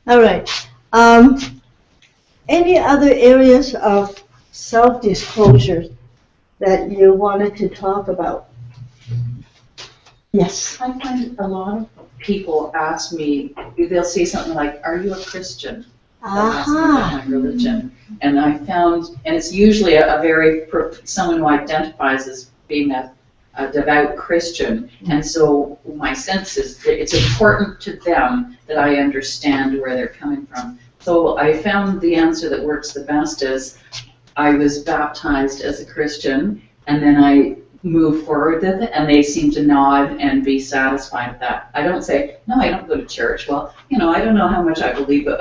All right. Any other areas of self-disclosure that you wanted to talk about? Yes. I find a lot of people ask me, they'll say something like, "Are you a Christian?" They'll ask me about my religion. And I found, and it's usually someone who identifies as being a devout Christian. And so my sense is that it's important to them that I understand where they're coming from. So I found the answer that works the best is I was baptized as a Christian, and then I move forward with it, and they seem to nod and be satisfied with that. I don't say, "No, I don't go to church." Well, I don't know how much I believe it.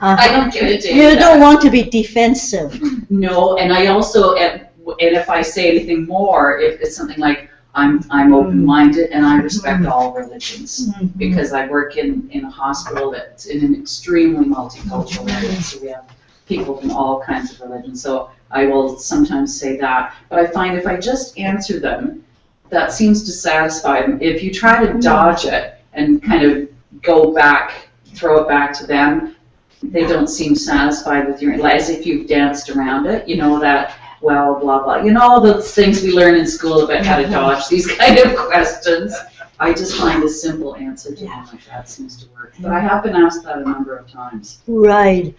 I don't give it to you. You don't want to be defensive. No, and I also, and if I say anything more, if it's something like, I'm open-minded and I respect all religions, because I work in a hospital that's in an extremely multicultural area, so we have people from all kinds of religions. So I will sometimes say that, but I find if I just answer them, that seems to satisfy them. If you try to dodge it and kind of go back, throw it back to them, they don't seem satisfied with your, as if you've danced around it, that, well, blah, blah. All those things we learn in school about how to dodge these kind of questions. I just find a simple answer to them like that seems to work. But I have been asked that a number of times. Right.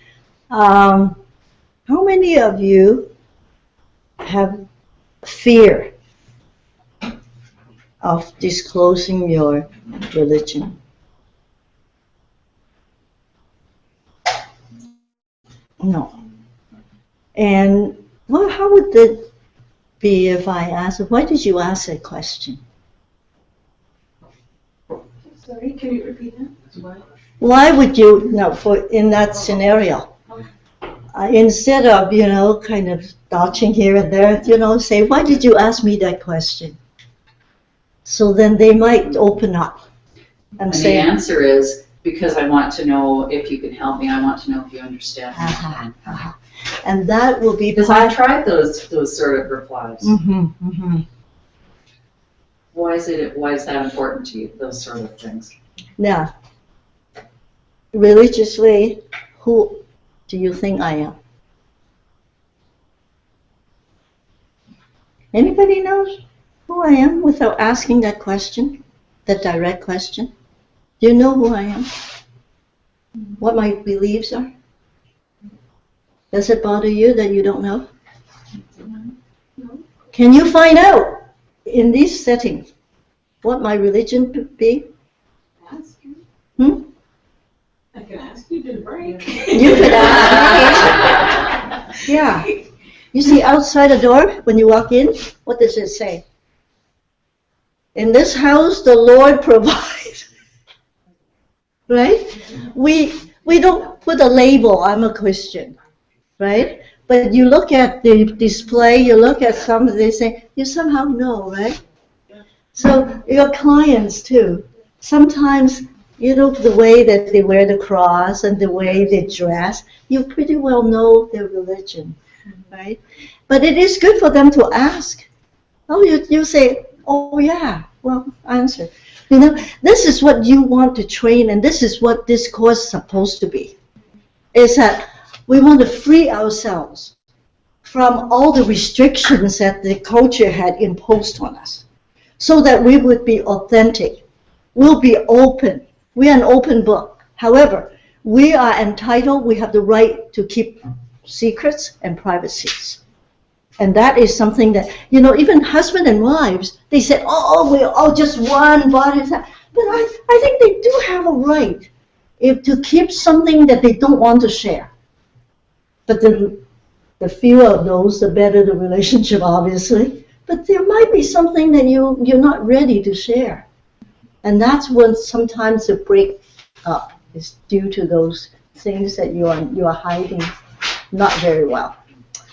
How many of you have fear of disclosing your religion? No. And how would it be if I asked, why did you ask that question? Sorry, can you repeat that? Why would you, in that scenario? Instead of, kind of dodging here and there, say, why did you ask me that question? So then they might open up and say. The answer is, because I want to know if you can help me. I want to know if you understand me. And that will be because I've tried those sort of replies. Why is that important to you? Those sort of things. Now, religiously, who do you think I am? Anybody knows who I am without asking that question, that direct question? Do you know who I am? What my beliefs are? Does it bother you that you don't know? No. Can you find out in these settings what my religion could be? Ask you. I can ask you to the break. You could ask. Yeah. You see outside the door when you walk in, what does it say? In this house, the Lord provides. Right? We don't put a label, I'm a Christian. Right? But you look at the display, you look at something, they say, you somehow know, right? So your clients too, sometimes, the way that they wear the cross and the way they dress, you pretty well know their religion, right? But it is good for them to ask. Oh, you say, oh yeah, well, answer. This is what you want to train, and this is what this course is supposed to be. Is that we want to free ourselves from all the restrictions that the culture had imposed on us, so that we would be authentic. We'll be open. We are an open book. However, we are entitled, we have the right to keep secrets and privacies. And that is something that, even husband and wives, they said, oh, we're all just one body. But I think they do have a right to keep something that they don't want to share. But the fewer of those, the better the relationship, obviously. But there might be something that you're not ready to share. And that's when sometimes the break up is due to those things that you are hiding not very well.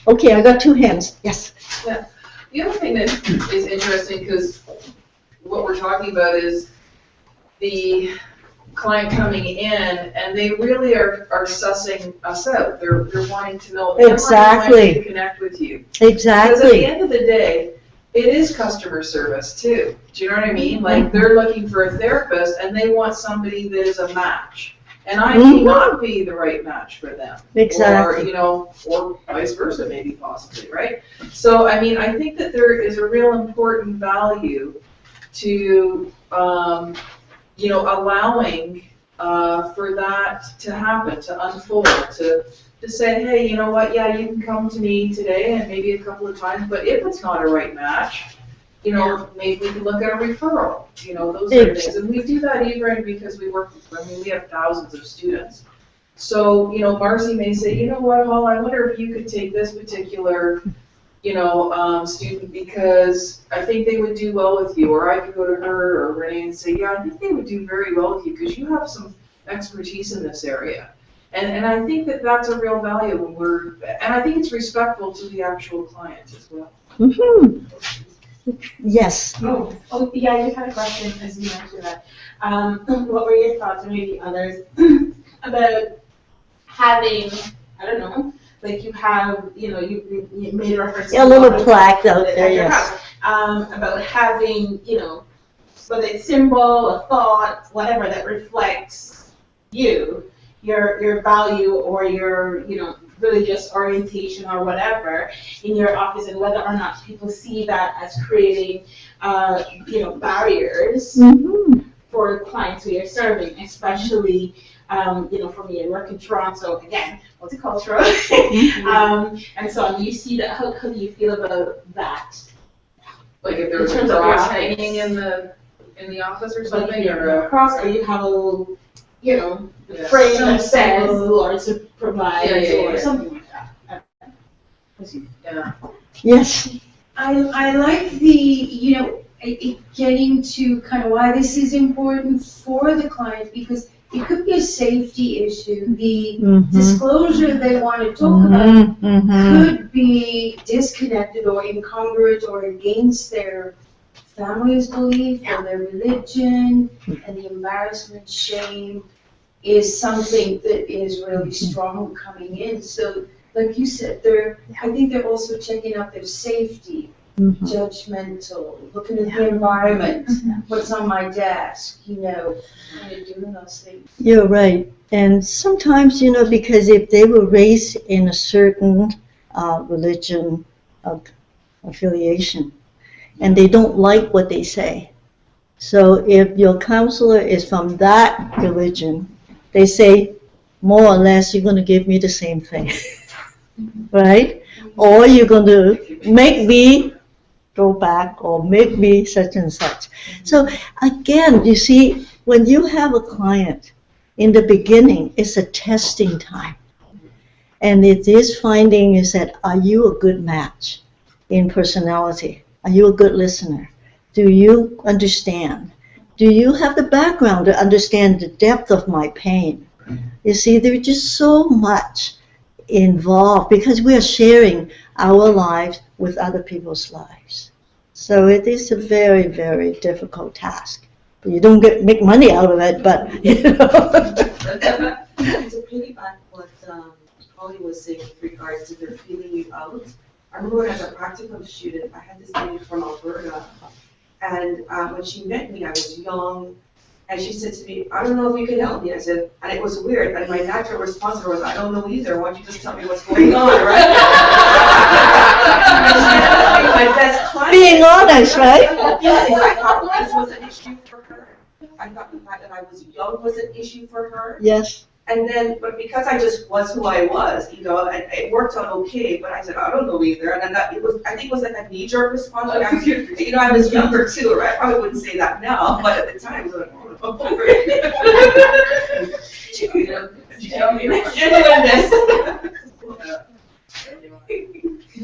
Okay, I got two hands. Yes. Yeah. The other thing that is interesting, because what we're talking about is the client coming in, and they really are sussing us out. They're wanting to know. Exactly. Wanting to connect with you. Exactly. Because at the end of the day, it is customer service too. Do you know what I mean? Like they're looking for a therapist, and they want somebody that is a match. And I may not be the right match for them. Exactly. Or vice versa, maybe possibly, right? So, I mean, I think that there is a real important value to, allowing for that to happen, to unfold, to say, hey, you know what, yeah, you can come to me today and maybe a couple of times, but if it's not a right match, maybe we can look at a referral, those sort of things. And we do that even because we have thousands of students. So, Marcy may say, you know what, Hall, I wonder if you could take this particular, student because I think they would do well with you. Or I could go to her or Renee and say, yeah, I think they would do very well with you because you have some expertise in this area. And I think that that's a real value and I think it's respectful to the actual client as well. Mm-hmm. Yes. Oh, yeah, you had a question as you mentioned that. What were your thoughts, or maybe others, about having, I don't know, like you have, you made reference to a little plaque out there, yes. About having, whether it's symbol, a thought, whatever that reflects you, your value or your, religious orientation or whatever in your office, and whether or not people see that as creating, barriers for clients who you're serving, especially, for me, I work in Toronto, again, multicultural, and so on. You see that, how do you feel about that? Like if there was a cross hanging in the office or something, or a cross, or you have a little, frame that says Lord to provide or something like that. Yeah. Yes. I like the, getting to kind of why this is important for the client, because it could be a safety issue. The disclosure they want to talk about could be disconnected or incongruent or against their family's belief or their religion, and the embarrassment, shame is something that is really strong coming in. So, like you said, I think they're also checking out their safety, judgmental, looking at the environment, what's on my desk, kind of doing those things. You're right. And sometimes, because if they were raised in a certain religion affiliation, and they don't like what they say. So if your counselor is from that religion, they say, more or less, you're going to give me the same thing, right? Or you're going to make me go back or make me such and such. So again, you see, when you have a client, in the beginning, it's a testing time. And it is finding is that, are you a good match in personality? Are you a good listener? Do you understand? Do you have the background to understand the depth of my pain? You see, there's just so much involved because we are sharing our lives with other people's lives. So it is a very, very difficult task. But you don't make money out of it, but, To piggyback what Holly was saying with regards to their feeling you out, I remember as a practicum student, I had this lady from Alberta, and when she met me, I was young, and she said to me, I don't know if you can help me. I said, and it was weird, and my natural response to her was, I don't know either, why don't you just tell me what's going on, right? My best client. being honest, right? Yeah, I thought this was an issue for her. I thought the fact that I was young was an issue for her. Yes. And then, but because I just was who I was, and it worked out okay, but I said, I don't know either. And then I think it was like a knee-jerk response. Like I was younger too, right? I probably wouldn't say that now, but at the time, I was like, oh,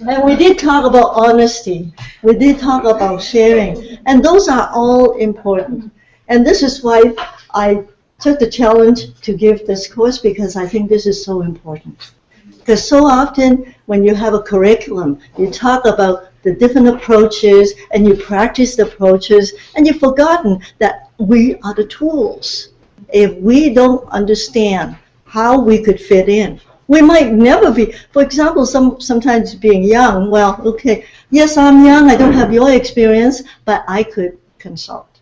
And we did talk about honesty. We did talk about sharing. And those are all important. And this is why I took the challenge to give this course, because I think this is so important. Because so often when you have a curriculum, you talk about the different approaches and you practice the approaches, and you've forgotten that we are the tools. If we don't understand how we could fit in, we might never be. For example, sometimes being young, well, okay, yes, I'm young, I don't have your experience, but I could consult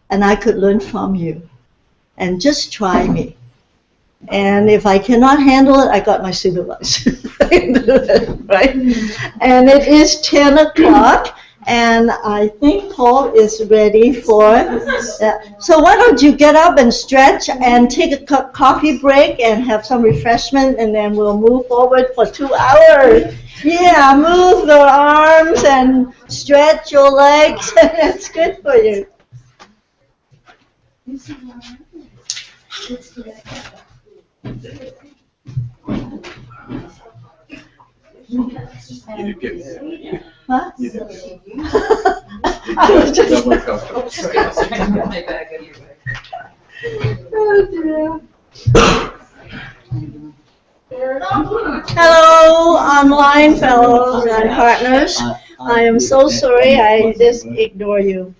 and I could learn from you. And just try me. And if I cannot handle it, I got my supervisor. Right? And it is 10 o'clock, and I think Paul is ready for that. So why don't you get up and stretch and take a coffee break and have some refreshment, and then we'll move forward for 2 hours. Yeah, move your arms and stretch your legs, and that's good for you. Huh? I was just oh dear. Hello, online fellows and partners. I am so sorry I just ignore you.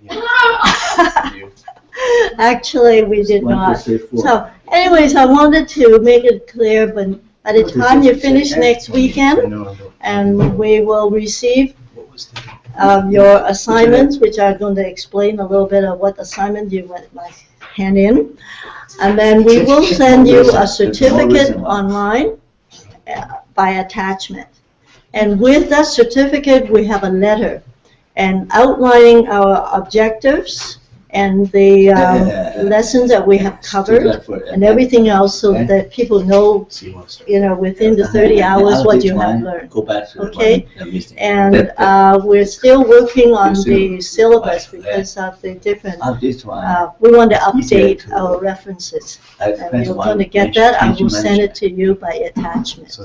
Actually, we did not. So, anyways, I wanted to make it clear, but by the time you finish next weekend, and we will receive your assignments, which I'm going to explain a little bit of what assignment you might hand in. And then we will send you a certificate online by attachment. And with that certificate, we have a letter and outlining our objectives and the lessons that we have covered and everything else, so that people know, within the 30 hours what you have learned. Okay? And we're still working on the syllabus because of the different, we want to update our references. And you're going to get that. I will send it to you by attachment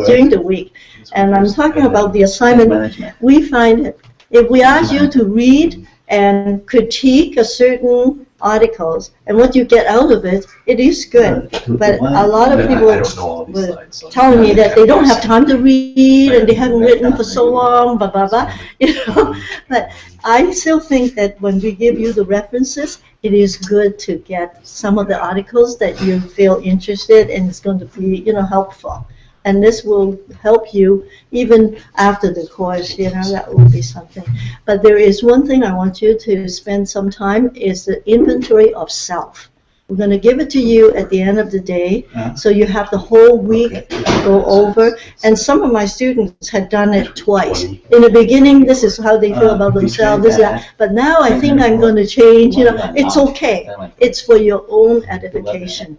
during the week. And I'm talking about the assignment. We find that if we ask you to read and critique a certain articles, and what you get out of it, it is good. But a lot of people were telling me that they don't have time to read and they haven't written for so long, blah, blah, blah. But I still think that when we give you the references, it is good to get some of the articles that you feel interested in. It's going to be, helpful. And this will help you even after the course, that will be something. But there is one thing I want you to spend some time, is the inventory of self. We're going to give it to you at the end of the day, so you have the whole week to go over. And some of my students had done it twice. In the beginning, this is how they feel about themselves, this, that. But now I think I'm going to change, it's okay. It's for your own edification.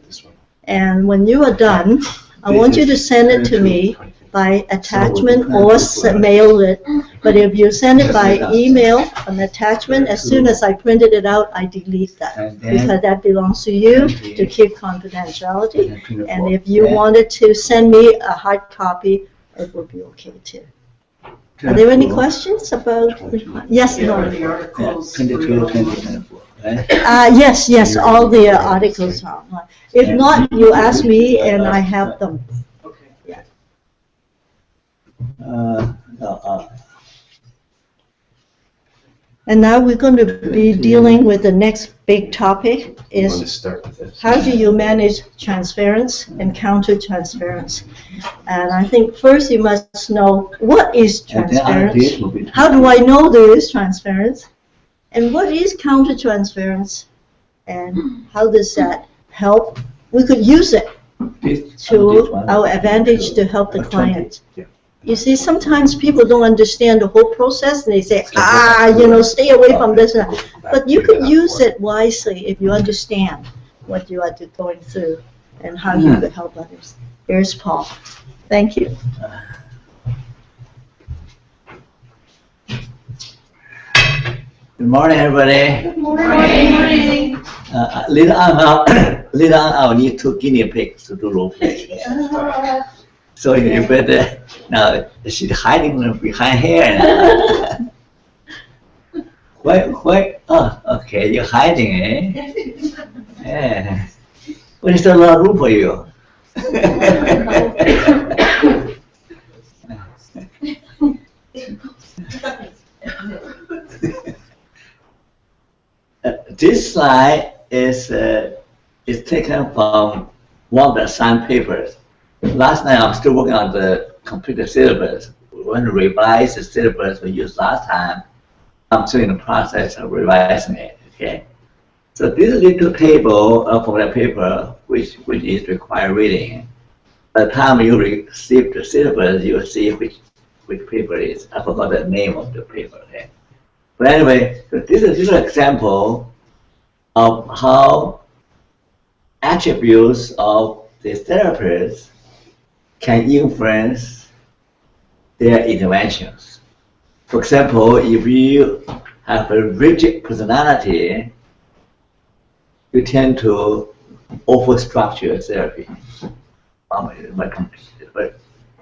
And when you are done, I want you to send it to me by attachment or mail it. But if you send it by email, an attachment, as soon as I printed it out, I delete that, because that belongs to you to keep confidentiality. And if you wanted to send me a hard copy, it would be okay too. Are there any questions about? Yes, no. Yes, all the articles are online. If not, you ask me and I have them. Yeah. And now we're going to be dealing with the next big topic, is how do you manage transference and counter-transference? And I think first you must know, what is transference? How do I know there is transference? And what is counter-transference? And how does that help? We could use it to our advantage to help the client. You see, sometimes people don't understand the whole process, and they say, stay away from this. But you could use it wisely if you understand what you are going through and how you could help others. Here's Paul. Thank you. Good morning, everybody. Good morning. Later on, I'll need 2 guinea pigs to do role play. So you better, now she's hiding behind here now. Why? Oh, okay, you're hiding, eh? Yeah. What is the lot of room for you? This slide is taken from one of the assigned papers. Last night I'm still working on the completed syllabus. We want to revise the syllabus we used last time. I'm still in the process of revising it. Okay. So this little table from the paper which is required reading. By the time you receive the syllabus, you will see which paper it is. I forgot the name of the paper. Okay? But anyway, so this is an example of how attributes of the therapist can influence their interventions. For example, if you have a rigid personality, you tend to overstructure therapy.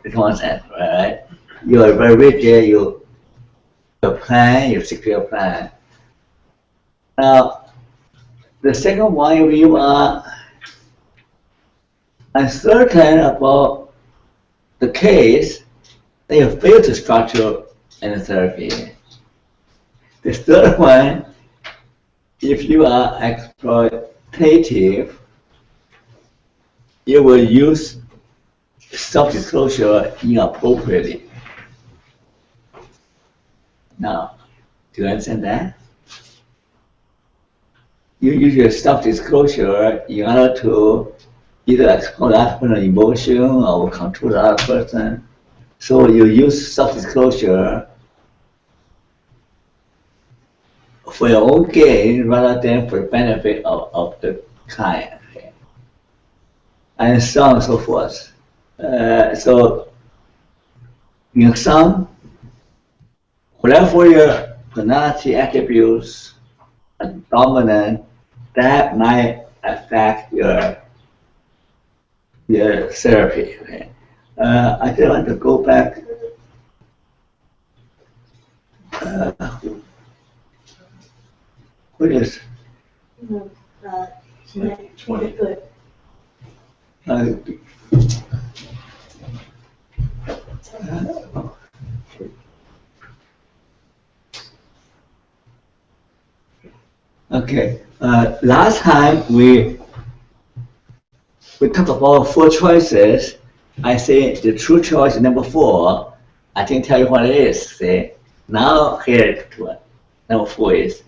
It comes sense, right? You are very rigid, you plan, you stick to your plan. Now, the second one, if you are uncertain about the case, then you fail to structure any therapy. The third one, if you are exploitative, you will use self-disclosure inappropriately. Now, do you understand that? You use your self-disclosure in order to either exploit that person's emotion or control the other person. So you use self-disclosure for your own gain rather than for the benefit of the client. Okay? And so on and so forth. So in sum, whatever your personality attributes are dominant, that might affect your therapy. Okay? I just want to go back. What is? Good. Okay. Last time we talked about 4 choices. I say the true choice number 4. I didn't tell you what it is. See? Now here number 4 is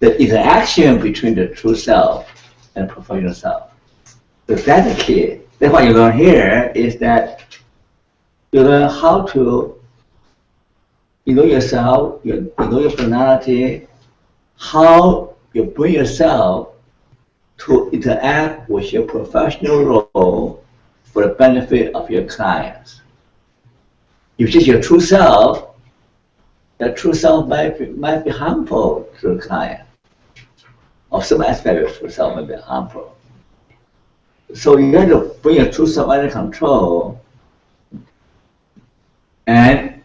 the interaction between the true self and professional self. So that's the key. That's what you learn here is that you learn how to know yourself, you know your personality, how you bring yourself to interact with your professional role for the benefit of your clients. If it's your true self, that true self might be harmful to the client. Or some aspect of true self might be harmful. So you have to bring your true self under control and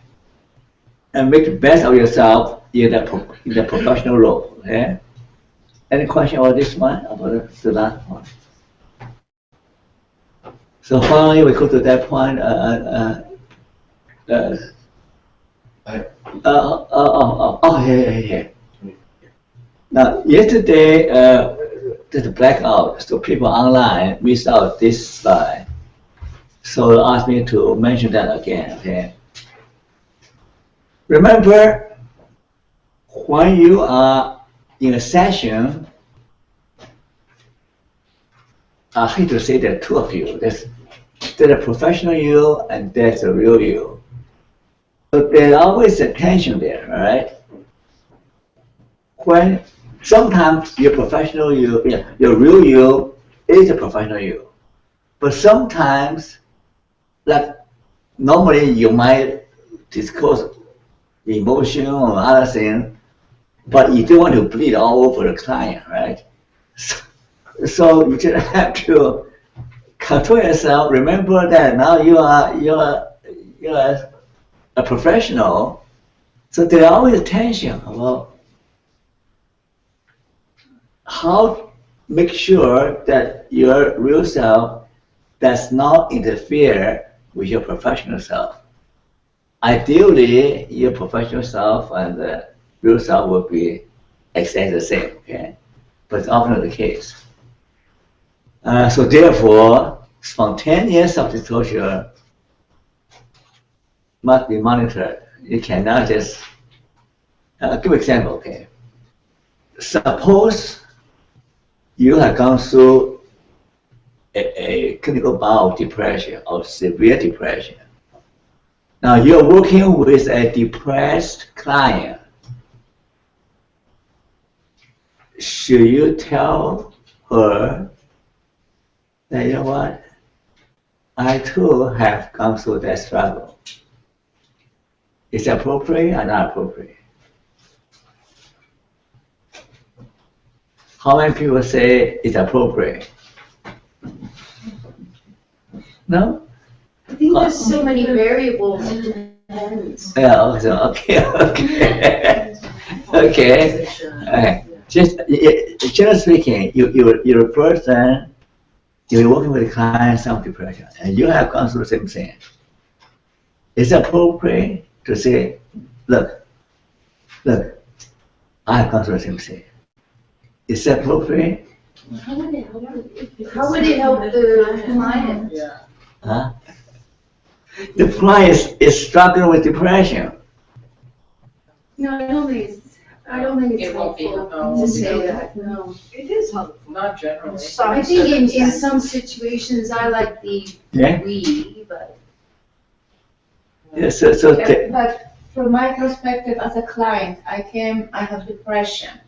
make the best of yourself in the professional role. Okay? Any question about this one? About the last one? So finally, we go to that point. Here. Now, yesterday, there's a blackout, so people online missed out this slide. So they asked me to mention that again. Okay. Remember, when you are in a session, I hate to say there are 2 of you. There's a professional you and there's a real you. So there's always a tension there, right? When sometimes your professional you, your real you is a professional you. But sometimes, like normally you might disclose emotion or other thing, but you don't want to bleed all over the client, right? So you just have to control yourself. Remember that now you are a professional, so there's always tension about how make sure that your real self does not interfere with your professional self. Ideally, your professional self and the real self will be exactly the same, okay? But it's often not the case. So therefore, spontaneous self-disclosure must be monitored. You cannot just give an example, okay? Suppose you have gone through a clinical bout of depression or severe depression. Now you're working with a depressed client. Should you tell her that, you know what, I too have gone through that struggle? Is it appropriate or not appropriate? How many people say it's appropriate? No? I think there's so many variables, it depends. Yeah, okay. Okay. Just generally speaking, you're a person, you're working with a client, some depression, and you have gone through the same thing. It's appropriate to say, look, I have gone through the same thing. Is it appropriate? How would it help the client? Huh? The client is struggling with depression. No, I don't think it's It won't be helpful helpful. to say that, no. It is helpful. Not generally. I think in some situations, I like the Yeah? we, but. Yeah, so But from my perspective as a client, I have depression.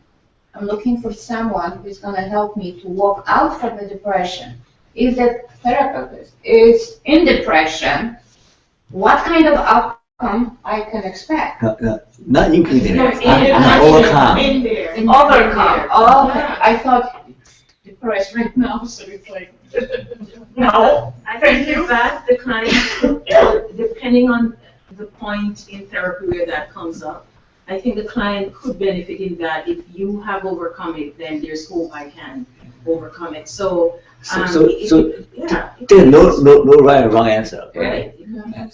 I'm looking for someone who's gonna help me to walk out from the depression. If the therapist is in depression, what kind of outcome I can expect? not including No, it. I overcome. In there. Overcome, oh, I thought depressed right now, so it's like, no, I think in fact, the client, depending on the point in therapy where that comes up, I think the client could benefit in that if you have overcome it, then there's hope I can overcome it. So, yeah. There's no right or wrong answer, okay? Right.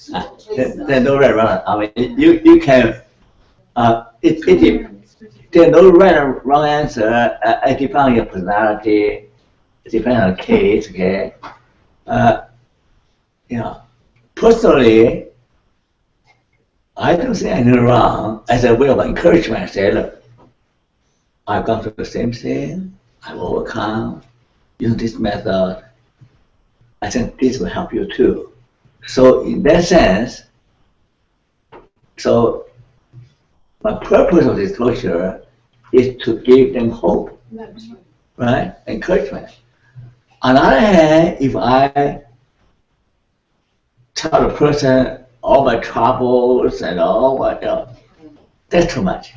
There's no right or wrong. I mean, you can, there's no right or wrong answer. It depends on your personality, it depends on the case, okay? You know, personally, I don't see anything wrong. As a way of encouragement, I say, look, I've gone through the same thing, I've overcome, using this method. I think this will help you too. So in that sense, so my purpose of disclosure is to give them hope, right? Encouragement. On the other hand, if I tell the person all my troubles and all what, that's too much,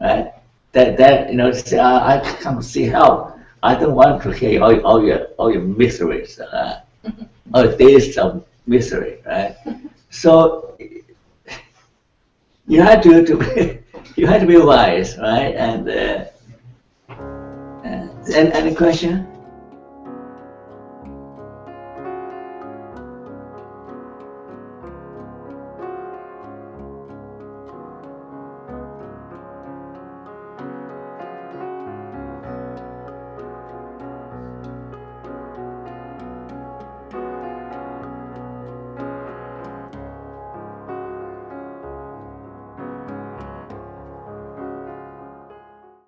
right? That you know, I come to see help. I don't want to hear all your miseries, all days of misery, right? So you have to be wise, right? And any question?